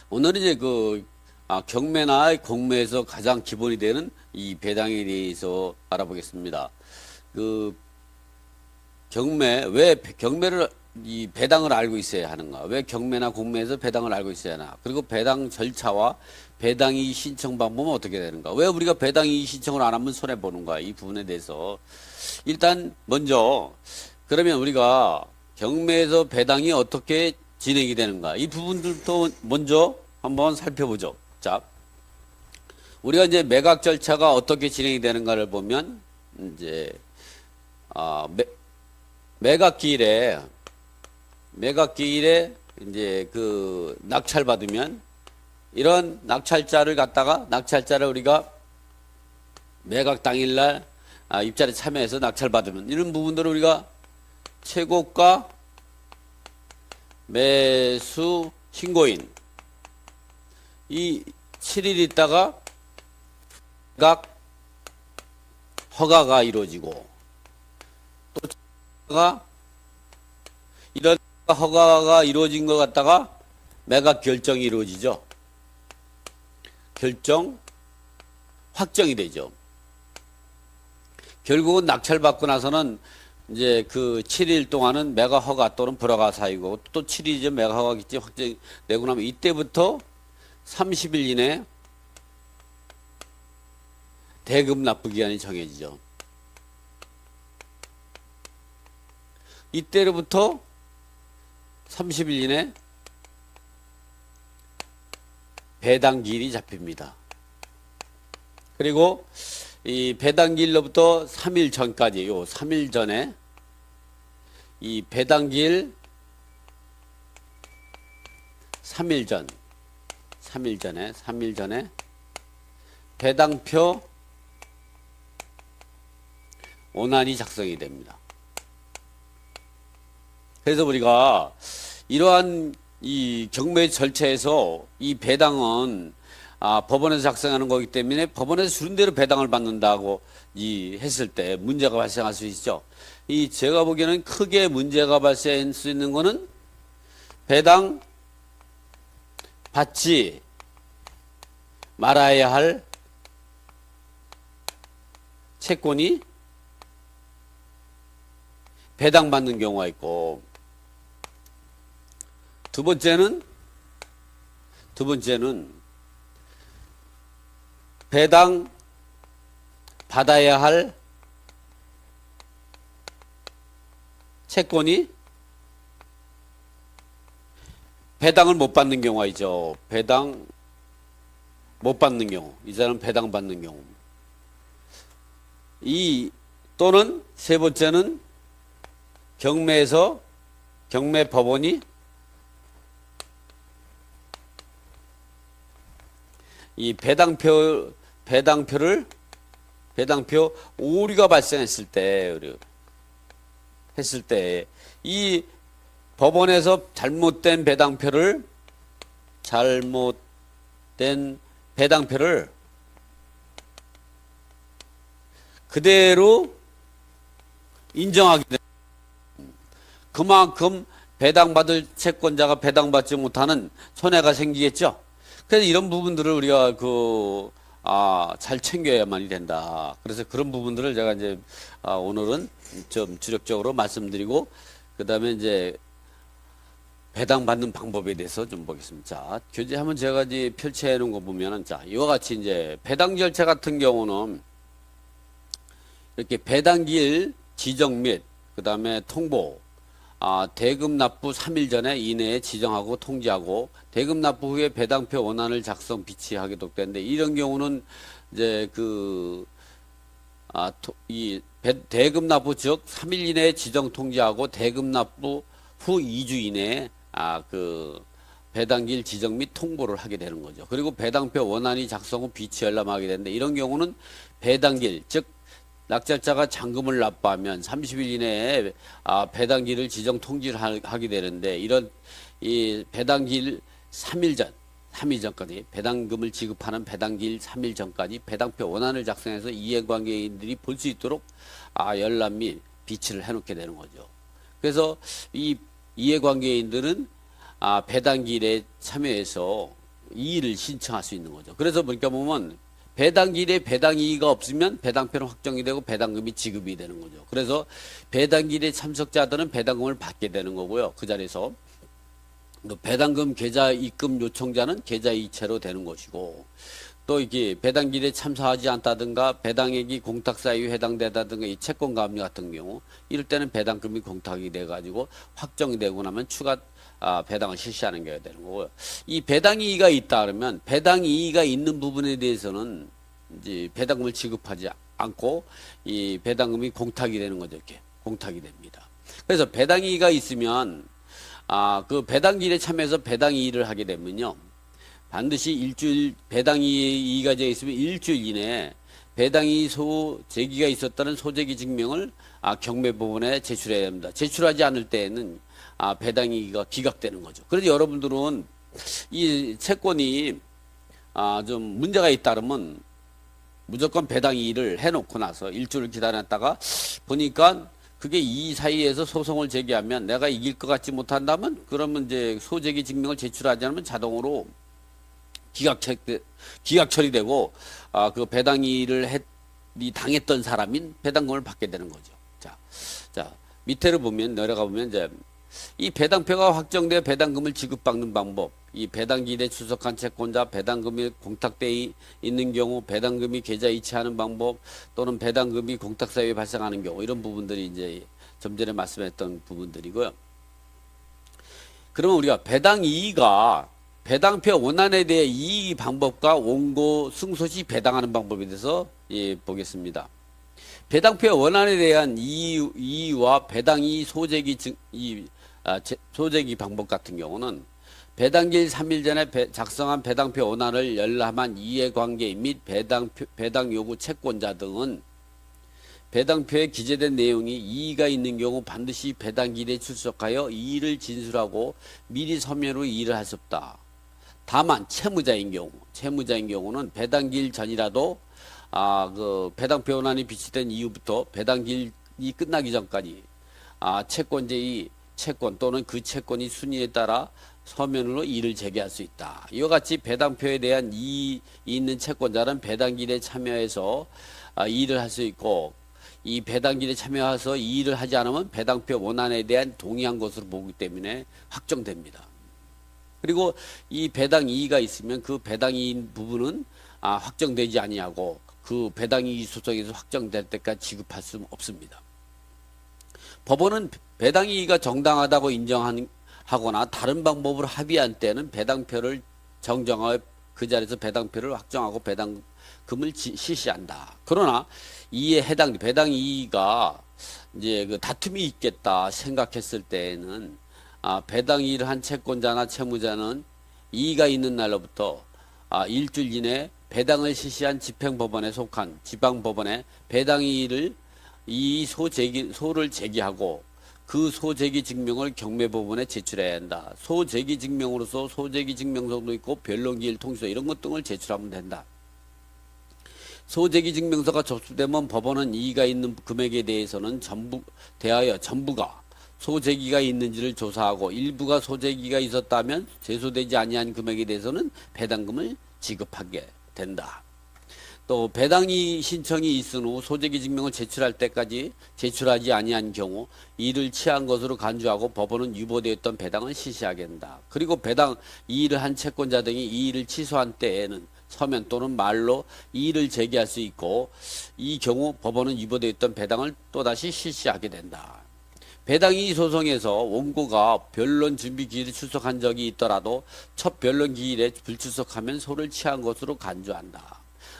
오늘은 이제 경매나 공매에서 가장 기본이 되는 이 배당에 대해서 알아보겠습니다. 그 왜 경매를 이 배당을 알고 있어야 하는가? 왜 경매나 공매에서 배당을 알고 있어야 하나? 그리고 배당 절차와 배당이익 신청 방법은 어떻게 되는가? 왜 우리가 배당이익 신청을 안 하면 손해 보는가? 이 부분에 대해서 일단 먼저 그러면 우리가 경매에서 배당이 어떻게 진행이 되는가? 이 부분들도 먼저 한번 살펴보죠. 자, 우리가 이제 매각 절차가 어떻게 진행이 되는가를 보면 이제 매각기일에 이제 그 낙찰 받으면 이런 낙찰자를 우리가 매각 당일날 입찰에 참여해서 낙찰 받으면 이런 부분들을 우리가 최고가 매수 신고인 이 7일 있다가 매각 허가가 이루어지고 또 이런 허가가 이루어진 것 같다가 매각 결정이 이루어지죠. 결정 확정이 되죠. 결국은 낙찰 받고 나서는 이제 그 7일 동안은 매각 허가 또는 불허가 사유고 또 7일이죠. 매각 허가겠지 확정되고 나면 이때부터 30일 이내 대금 납부 기간이 정해지죠. 이때로부터 30일 이내 배당기일이 잡힙니다. 그리고 이 배당기일로부터 3일 전까지 요 3일 전에 이 배당기일 3일 전에 배당표 원안이 작성이 됩니다. 그래서 우리가 이러한 이 경매 절차에서 이 배당은 법원에서 작성하는 거기 때문에 법원에서 주는 대로 배당을 받는다고 했을 때 문제가 발생할 수 있죠. 제가 보기에는 크게 문제가 발생할 수 있는 거는 배당 받지 말아야 할 채권이 배당받는 경우가 있고 두 번째는 배당 받아야 할 채권이 배당을 못 받는 경우가 있죠. 배당 못 받는 경우, 이 사람은 배당 받는 경우. 또는 세 번째는 경매 법원이 이 배당표 오류가 발생했을 때 이 법원에서 잘못된 배당표를 그대로 인정하게 됩니다. 그만큼 배당받을 채권자가 배당받지 못하는 손해가 생기겠죠. 그래서 이런 부분들을 우리가 잘 챙겨야만이 된다. 그래서 그런 부분들을 제가 이제 오늘은 좀 주력적으로 말씀드리고 그다음에 이제 배당받는 방법에 대해서 좀 보겠습니다. 자, 교재하면 제가 이제 펼쳐 놓은 거 보면은 자, 이와 같이 이제 배당 절차 같은 경우는 이렇게 배당기일 지정 및 그다음에 통보 대금 납부 3일 전에 이내에 지정하고 통지하고 대금 납부 후에 배당표 원안을 작성 비치하게 독되는데 이런 경우는 이제 대금 납부 즉 3일 이내에 지정 통지하고 대금 납부 후 2주 이내에 배당기일 지정 및 통보를 하게 되는 거죠. 그리고 배당표 원안이 작성 후 비치 열람하게 되는데 이런 경우는 배당기일 즉 낙찰자가 잔금을 납부하면 30일 이내에 배당기일을 지정 통지를 하게 되는데 이런 이 배당기일 3일 전까지 배당금을 지급하는 배당기일 3일 전까지 배당표 원안을 작성해서 이해관계인들이 볼 수 있도록 열람 및 비치를 해놓게 되는 거죠. 그래서 이 이해관계인들은 배당기일에 참여해서 이의를 신청할 수 있는 거죠. 그래서 보니까 보면 배당길에 배당 이의가 없으면 배당표는 확정이 되고 배당금이 지급이 되는 거죠. 그래서 배당길에 참석자들은 배당금을 받게 되는 거고요. 그 자리에서 배당금 계좌 입금 요청자는 계좌 이체로 되는 것이고, 또 이게 배당길에 참석하지 않다든가 배당액이 공탁 사유에 해당되다든가 이 채권 가압류 같은 경우 이럴 때는 배당금이 공탁이 돼 가지고 확정이 되고 나면 추가 배당을 실시하는 게 되는 거고요. 이 배당 이의가 있다 그러면 배당 이의가 있는 부분에 대해서는 이제 배당금을 지급하지 않고 이 배당금이 공탁이 되는 거죠. 이렇게 공탁이 됩니다. 그래서 배당 이의가 있으면 그 배당길에 참여해서 배당 이의를 하게 되면요, 반드시 일주일 배당 이의가 되어 있으면 일주일 이내에 배당이 제기가 있었다는 소재기 증명을 경매법원에 제출해야 됩니다. 제출하지 않을 때에는 배당 이의가 기각되는 거죠. 그래서 여러분들은 이 채권이 좀 문제가 있다 그러면 무조건 배당 이의를 해놓고 나서 일주일 기다렸다가 보니까 그게 이 사이에서 소송을 제기하면 내가 이길 것 같지 못한다면 그러면 이제 소재기 증명을 제출하지 않으면 자동으로 기각 처리되고 그 배당 이의를 당했던 사람인 배당금을 받게 되는 거죠. 자 밑에를 보면 내려가 보면 이제 이 배당표가 확정돼 배당금을 지급받는 방법, 이 배당기일에 출석한 채권자 배당금이 공탁돼 있는 경우 배당금이 계좌 이체하는 방법, 또는 배당금이 공탁 사유에 발생하는 경우, 이런 부분들이 이제 좀 전에 말씀했던 부분들이고요. 그러면 우리가 배당 이의가 배당표 원안에 대해 이의 방법과 원고 승소 시 배당하는 방법에 대해서 보겠습니다. 배당표 원안에 대한 이의와 배당 이의 소재기 방법 같은 경우는 배당기일 3일 전에 작성한 배당표 원안을 열람한 이해관계 및 배당 요구 채권자 등은 배당표에 기재된 내용이 이의가 있는 경우 반드시 배당기일에 출석하여 이의를 진술하고 미리 서면으로 이의를 할 수 없다. 다만 채무자인 경우는 배당기일 전이라도 그 배당표 원안이 비치된 이후부터 배당기일이 끝나기 전까지 채권자의 채권 또는 그 채권이 순위에 따라 서면으로 이의를 제기할 수 있다. 이와 같이 배당표에 대한 이의 있는 채권자는 배당기일에 참여해서 이의를 할 수 있고, 이 배당기일에 참여해서 이의를 하지 않으면 배당표 원안에 대한 동의한 것으로 보기 때문에 확정됩니다. 그리고 이 배당 이의가 있으면 그 배당 이의 부분은 확정되지 아니하고 그 배당 이의 소송에서 확정될 때까지 지급할 수 없습니다. 법원은 배당 이의가 정당하다고 인정하거나 다른 방법으로 합의한 때는 배당표를 정정하여 그 자리에서 배당표를 확정하고 배당금을 실시한다. 그러나 이에 해당 배당 이의가 이제 그 다툼이 있겠다 생각했을 때에는 배당 이의를 한 채권자나 채무자는 이의가 있는 날로부터 일주일 이내 배당을 실시한 집행법원에 속한 지방법원에 배당 이의를 소를 제기하고 그 소제기 증명을 경매법원에 제출해야 한다. 소제기 증명으로서 소제기 증명서도 있고 변론기일 통지서 이런 것 등을 제출하면 된다. 소제기 증명서가 접수되면 법원은 이의가 있는 금액에 대해서는 전부가 소제기가 있는지를 조사하고 일부가 소제기가 있었다면 제소되지 아니한 금액에 대해서는 배당금을 지급하게 된다. 또 배당이 신청이 있은 후 소재기 증명을 제출할 때까지 제출하지 아니한 경우 이의를 취한 것으로 간주하고 법원은 유보되었던 배당을 실시하게 된다. 그리고 배당 이의를 한 채권자 등이 이의를 취소한 때에는 서면 또는 말로 이의를 제기할 수 있고, 이 경우 법원은 유보되었던 배당을 또다시 실시하게 된다. 배당이의 소송에서 원고가 변론 준비 기일에 출석한 적이 있더라도 첫 변론 기일에 불출석하면 소를 취한 것으로 간주한다.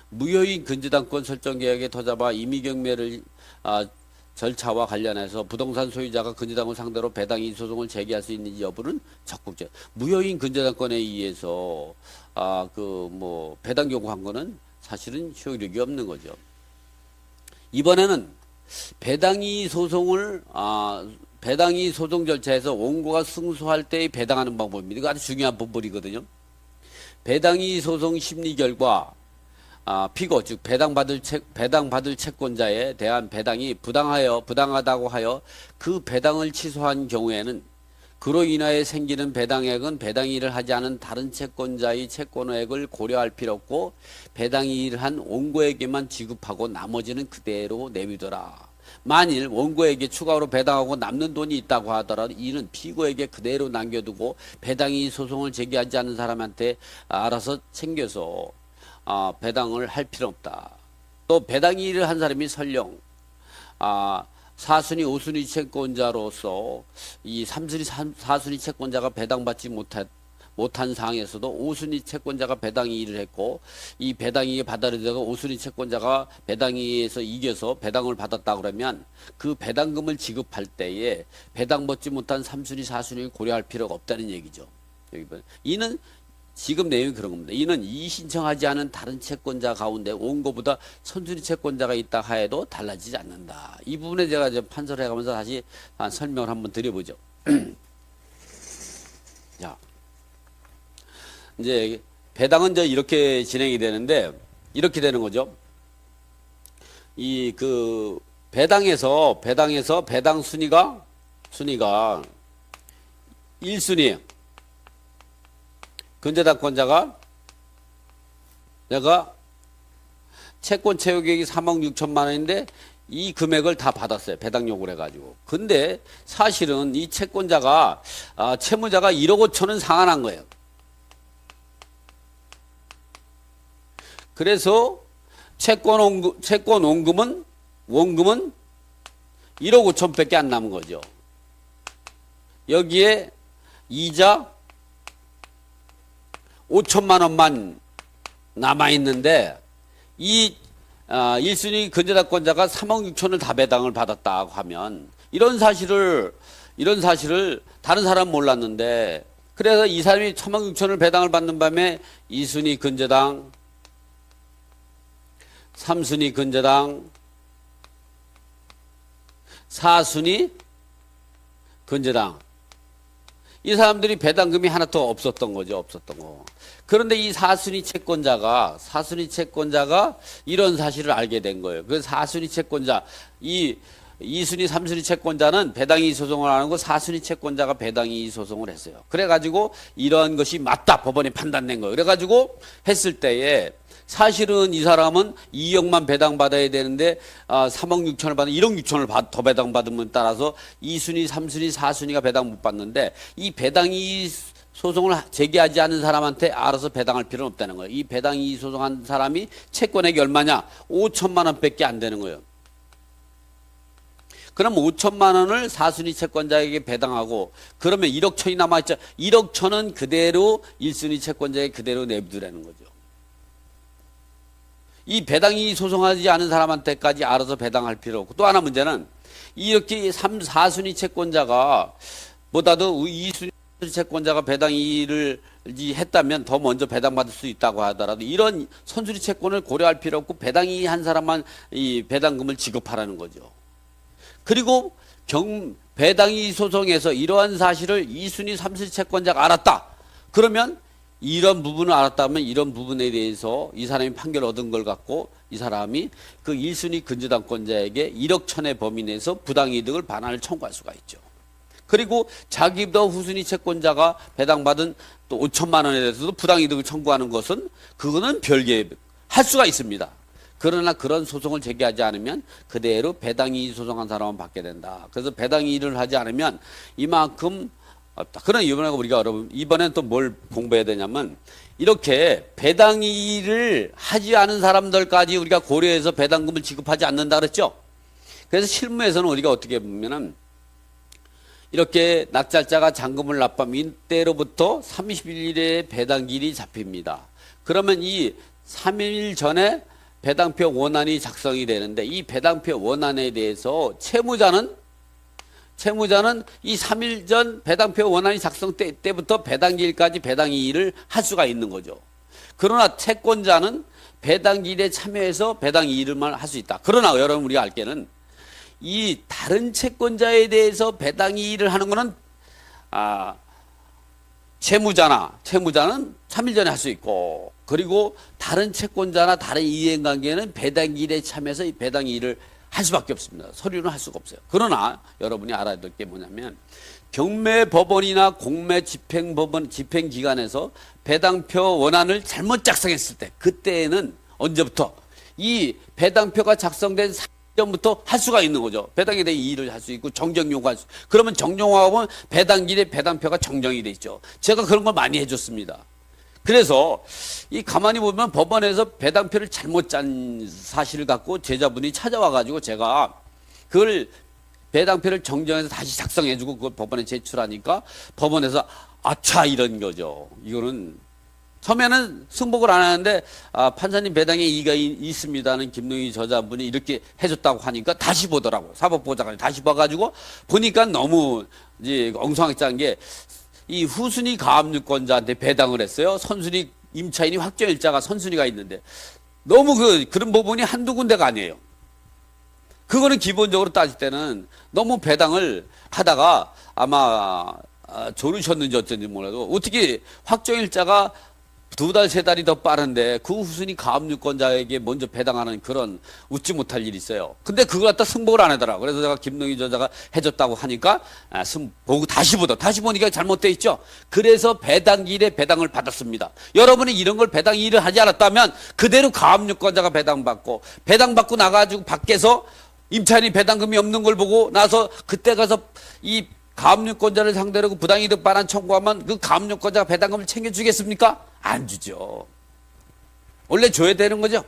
무효인 근저당권 설정 계약의 터잡아 임의경매를 절차와 관련해서 부동산 소유자가 근저당을 상대로 배당이의 소송을 제기할 수 있는지 여부는 적극적. 무효인 근저당권에 의해서 배당 요구한 거는 사실은 효력이 없는 거죠. 이번에는 배당이의 소송 절차에서 원고가 승소할 때에 배당하는 방법입니다. 이거 아주 중요한 부분이거든요. 배당이의 소송 심리 결과 피고 즉 배당받을 채권자에 대한 배당이 부당하다고 하여 그 배당을 취소한 경우에는 그로 인하여 생기는 배당액은 배당일을 하지 않은 다른 채권자의 채권액을 고려할 필요 없고 배당일을 한 원고에게만 지급하고 나머지는 그대로 내비둬라. 만일 원고에게 추가로 배당하고 남는 돈이 있다고 하더라도 이는 피고에게 그대로 남겨두고 배당이 소송을 제기하지 않는 사람한테 알아서 챙겨서 배당을 할 필요 없다. 또 배당일을 한 사람이 설령 사순위, 5순위 채권자로서 이 3순위, 4순위 채권자가 배당받지 못한 상황에서도 5순위 채권자가 배당이의를 했고 이 배당이에 받아들여다가 5순위 채권자가 배당이에서 이겨서 배당을 받았다 그러면 그 배당금을 지급할 때에 배당받지 못한 3순위, 4순위를 고려할 필요가 없다는 얘기죠. 여기 이는 지금 내용이 그런 겁니다. 이는 이의 신청하지 않은 다른 채권자 가운데 원고보다 선순위 채권자가 있다 하여도 달라지지 않는다. 이 부분에 제가 이제 판서를 해가면서 다시 설명을 한번 드려보죠. 자, 이제 배당은 이제 이렇게 진행이 되는데 이렇게 되는 거죠. 이 그 배당에서 배당 순위가 1순위 근저당권자가 내가 채권 채용액이 3억 6천만 원인데 이 금액을 다 받았어요. 배당 요구를 해가지고. 근데 사실은 이 채권자가 채무자가 1억 5천은 상환한 거예요. 그래서 채권 원금은 1억 5천밖에 안 남은 거죠. 여기에 이자 5천만 원만 남아있는데 이 1순위 근저당권자가 3억 6천을 다 배당을 받았다고 하면 이런 사실을 다른 사람은 몰랐는데 그래서 이 사람이 3억 6천을 배당을 받는 밤에 2순위 근저당 3순위 근저당 4순위 근저당 이 사람들이 배당금이 하나도 없었던 거죠. 없었던 거. 그런데 이 4순위 채권자가 이런 사실을 알게 된 거예요. 그래서 4순위 채권자, 이 2순위, 3순위 채권자는 배당이의 소송을 안 하고 4순위 채권자가 배당이의 소송을 했어요. 그래가지고 이러한 것이 맞다. 법원이 판단낸 거예요. 그래가지고 했을 때에 사실은 이 사람은 2억만 배당받아야 되는데 3억 6천을 받는 1억 6천을 더 배당받으면 따라서 2순위, 3순위, 4순위가 배당 못 받는데 이 배당이 소송을 제기하지 않은 사람한테 알아서 배당할 필요는 없다는 거예요. 이 배당이 소송한 사람이 채권액이 얼마냐? 5천만 원밖에 안 되는 거예요. 그럼 5천만 원을 4순위 채권자에게 배당하고 그러면 1억 천이 남아있죠. 1억 천은 그대로 1순위 채권자에게 그대로 내비두라는 거죠. 이 배당이 소송하지 않은 사람한테까지 알아서 배당할 필요 없고 또 하나 문제는 이렇게 3, 4순위 채권자가 보다도 2순위 채권자가 배당이를 했다면 더 먼저 배당받을 수 있다고 하더라도 이런 선순위 채권을 고려할 필요 없고 배당이 한 사람만 이 배당금을 지급하라는 거죠. 그리고 배당이 소송에서 이러한 사실을 2순위, 3순위 채권자가 알았다. 그러면 이런 부분을 알았다면 이런 부분에 대해서 이 사람이 판결을 얻은 걸 갖고 이 사람이 그 1순위 근저당권자에게 1억 천의 범위 내에서 부당이득을 반환을 청구할 수가 있죠. 그리고 자기보다 후순위 채권자가 배당받은 또 5천만 원에 대해서도 부당이득을 청구하는 것은 그거는 별개 할 수가 있습니다. 그러나 그런 소송을 제기하지 않으면 그대로 배당이의 소송한 사람은 받게 된다. 그래서 배당이의를 하지 않으면 이만큼 없다. 그러나 이번에는 또 뭘 공부해야 되냐면 이렇게 배당이의를 하지 않은 사람들까지 우리가 고려해서 배당금을 지급하지 않는다 그랬죠. 그래서 실무에서는 우리가 어떻게 보면은 이렇게 낙찰자가 잔금을 납부한 이때로부터 30일의 배당기일이 잡힙니다. 그러면 이 3일 전에 배당표 원안이 작성이 되는데 이 배당표 원안에 대해서 채무자는 이 3일 전 배당표 원안이 작성 때부터 배당기일까지 배당이의를 할 수가 있는 거죠. 그러나 채권자는 배당기일에 참여해서 배당이의를만 할 수 있다. 그러나 여러분 우리가 알 게는 이 다른 채권자에 대해서 배당이의를 하는 것은 채무자는 3일 전에 할 수 있고 그리고 다른 채권자나 다른 이해관계는 배당기일에 참여해서 이 배당이의를 할 수밖에 없습니다. 서류는 할 수가 없어요. 그러나 여러분이 알아야 될 게 뭐냐면 경매법원이나 공매집행법원 집행기관에서 배당표 원안을 잘못 작성했을 때 그때에는 언제부터 이 배당표가 작성된 3년부터 할 수가 있는 거죠. 배당에 대해 이의를 할 수 있고 정정 요구할 수. 그러면 정정 요구하면 배당일에 배당표가 정정이 돼 있죠. 제가 그런 걸 많이 해줬습니다. 그래서 이 가만히 보면 법원에서 배당표를 잘못 짠 사실을 갖고 제자분이 찾아와 가지고 제가 그걸 배당표를 정정해서 다시 작성해주고 그걸 법원에 제출하니까 법원에서 아차 이런 거죠. 이거는 처음에는 승복을 안 하는데 판사님 배당에 이의가 있습니다는 김동희 저자분이 이렇게 해줬다고 하니까 다시 보더라고. 사법보좌관이 다시 봐가지고 보니까 너무 이제 엉성하게 짠 게 이 후순위 가압류권자한테 배당을 했어요. 선순위 임차인이 확정일자가 선순위가 있는데 너무 그런 부분이 한두 군데가 아니에요. 그거는 기본적으로 따질 때는 너무 배당을 하다가 아마 조르셨는지 어쩐지 몰라도 어떻게 확정일자가 2달, 3달이 더 빠른데 그 후순위 가압류권자에게 먼저 배당하는 그런 웃지 못할 일이 있어요. 근데 그걸 갖다 승복을 안 하더라. 그래서 제가 김동희 저자가 해줬다고 하니까 보고 다시 보니까 잘못돼 있죠. 그래서 배당일에 배당을 받았습니다. 여러분이 이런 걸 배당일을 하지 않았다면 그대로 가압류권자가 배당받고 나가지고 밖에서 임차인이 배당금이 없는 걸 보고 나서 그때 가서 이 가압류권자를 상대로 부당이득 반환 청구하면 그 가압류권자가 배당금을 챙겨주겠습니까? 안 주죠. 원래 줘야 되는 거죠.